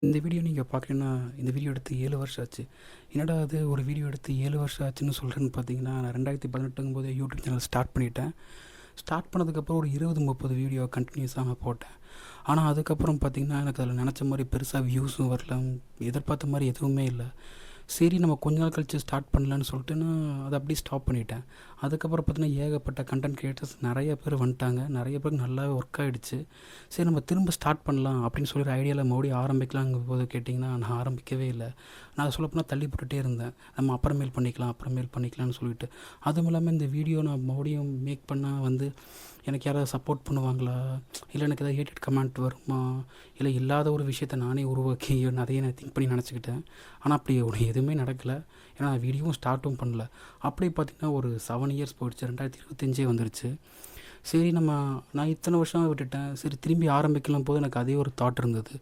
இந்த வீடியோ நீங்க பார்க்குறீங்கன்னா, இந்த வீடியோ எடுத்து 7 வருஷம் ஆச்சு. என்னடா இது ஒரு வீடியோ எடுத்து 7 வருஷம் ஆச்சுன்னு சொல்றேன்னு பார்த்தீங்கன்னா, நான் 2018ங்கும்போதே யூடியூப் சேனல் ஸ்டார்ட் பண்ணிட்டேன். ஸ்டார்ட் பண்ணதுக்கப்புறம் ஒரு 20, 30 வீடியோ கன்டினியூஸா நான் போட்டேன். ஆனா, அதுக்கப்புறம் பார்த்தீங்கன்னா, எனக்கு அதில நெனச்ச மாரி பெருசா வியூஸும் வரல. எதிர்பார்த்த மாரி எதுவுமே இல்ல. சரி நம்ம கொஞ்ச நாள் கழிச்சு ஸ்டார்ட் பண்ணலான்னு சொல்லிட்டு நான் அத அப்படியே ஸ்டாப் பண்ணிட்டேன். அதுக்கப்புறம் பார்த்தீங்கன்னா, ஏகப்பட்ட கன்டென்ட் கிரியேட்டர்ஸ் நெறைய பேர் வந்துட்டாங்க. நெறைய பேருக்கு நல்லாவே ஒர்க் ஆயிடுச்சு. சரி நம்ம திரும்ப ஸ்டார்ட் பண்ணலாம் அப்படின்னு சொல்லி ஒரு ஐடியால மறுபடியும் ஆரம்பிக்கலாங்கும்போது கேட்டிங்கன்னா, நான் ஆரம்பிக்கவே இல்ல. நான் சொல்லப்போனா தள்ளி போட்டுட்டே இருந்தேன். நம்ம அப்புறமேல் பண்ணிக்கலாம், அப்புறமேல் பண்ணிக்கலாம்னு சொல்லிட்டு. அதுவும் இல்லாம இந்த வீடியோ நான் மறுபடியும் மேக் பண்ணா வந்து எனக்கு யாராவது சப்போர்ட் பண்ணுவாங்களா? இல்ல எனக்கு ஏதாவது ஹேட்டட் கமெண்ட் வருமா? இல்ல இல்லாத ஒரு விஷயத்த நானே உருவாக்கி அதையே நான் திங்க் பண்ணி நெனச்சுக்கிட்டேன். ஆனா அப்படி எதுவுமே நடக்கல. ஏன்னா நான் வீடியோவும் ஸ்டார்ட்டும் பண்ணல. அப்படியே பார்த்தீங்கன்னா, ஒரு 7 இயர்ஸ் போயிடுச்சு. 2025 வந்துருச்சு. சரி நான் இத்தனை வருஷமா விட்டுட்டேன். சரி திரும்பி ஆரம்பிக்கலாம் போது எனக்கு அதே ஒரு தாட் இருந்தது.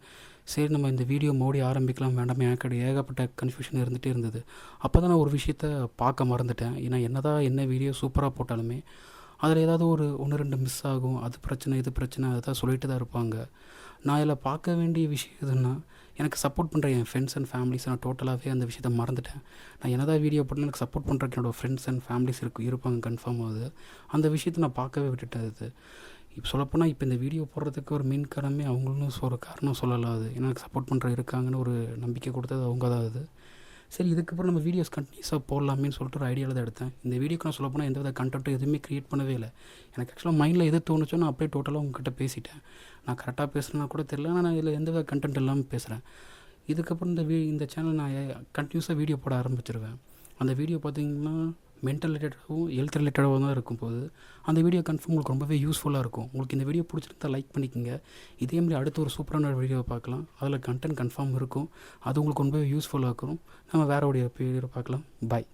சரி நம்ம இந்த வீடியோ மறுபடியும் ஆரம்பிக்கலாம் வேண்டாமா? எனக்கு ஏகப்பட்ட கன்ஃப்யூஷன் இருந்துகிட்டே இருந்தது. அப்போ தான் நான் ஒரு விஷயத்த பார்க்க மறந்துட்டேன். ஏன்னா என்னதான் என்ன வீடியோ சூப்பரா போட்டாலுமே, அதில் ஏதாவது ஒரு 1, 2 மிஸ் ஆகும். அது பிரச்சனை, இது பிரச்சனை அதான் சொல்லிட்டு தான் இருப்பாங்க. நான் இதில் பார்க்க வேண்டிய விஷயம் எதுன்னா, எனக்கு சப்போர்ட் பண்ணுற என் ஃப்ரெண்ட்ஸ் அண்ட் ஃபேமிலிஸ் நான் டோட்டலாகவே அந்த விஷயத்த மறந்துட்டேன். நான் என்னதான் வீடியோ போட்டாலும் எனக்கு சப்போர்ட் பண்ணுறதுக்கு என்னோட ஃப்ரெண்ட்ஸ் அண்ட் ஃபேமிலிஸ் இருப்பாங்க கன்ஃபார்ம் அது. அந்த விஷயத்த நான் பார்க்கவே விட்டுட்டேன் அது. இப்போ சொல்லப்போனால் இப்போ இந்த வீடியோ போடுறதுக்கு ஒரு மெயின் காரணமே அவங்களும் ஒரு காரணம் சொல்லலாம் அது. ஏன்னா எனக்கு சப்போர்ட் பண்ணுற இருக்காங்கன்னு ஒரு நம்பிக்கை கொடுத்தது அவங்க தான் அது. சரி இதுக்கப்புறம் நம்ம வீடியோஸ் கண்டினியூஸாக போடலாமேன்னு சொல்லிட்டு ஒரு ஐடியாவில் தான் எடுத்தேன். இந்த வீடியோக்கு நான் சொல்லப்போனால் எந்தவித கண்டென்ட்டும் எதுவுமே கிரியேட் பண்ணவே இல்லை. எனக்கு ஆக்சுவலாக மைண்டில் எது தோணுச்சோ நான் அப்படியே டோட்டலாக உங்ககிட்ட பேசிட்டேன். நான் கரெக்டாக பேசுகிறேன்னா கூட தெரியல. ஆனால் நான் இதில் எந்தவித கண்டென்ட் இல்லாமல் பேசுகிறேன். இதுக்கப்புறம் இந்த சேனல் நான் கண்டினியூஸாக வீடியோ போட ஆரம்பிச்சிருவேன். அந்த வீடியோ பார்த்தீங்கன்னா மென்டல் ரிலேட்டடாகவும் ஹெல்த் ரிலேட்டடாகவும் தான் இருக்கும்போது அந்த வீடியோ கன்ஃபார்ம் உங்களுக்கு ரொம்பவே யூஸ்ஃபுல்லாக இருக்கும். உங்களுக்கு இந்த வீடியோ பிடிச்சிருந்தா லைக் பண்ணிக்கோங்க. இதே மாதிரி அடுத்து ஒரு சூப்பரான ஒரு வீடியோவை பார்க்கலாம். அதில் கண்டென்ட் கன்ஃபார்ம் இருக்கும். அது உங்களுக்கு ரொம்பவே யூஸ்ஃபுல்லாக இருக்கும். நம்ம வேறு ஒரு வீடியோ பார்க்கலாம். பாய்.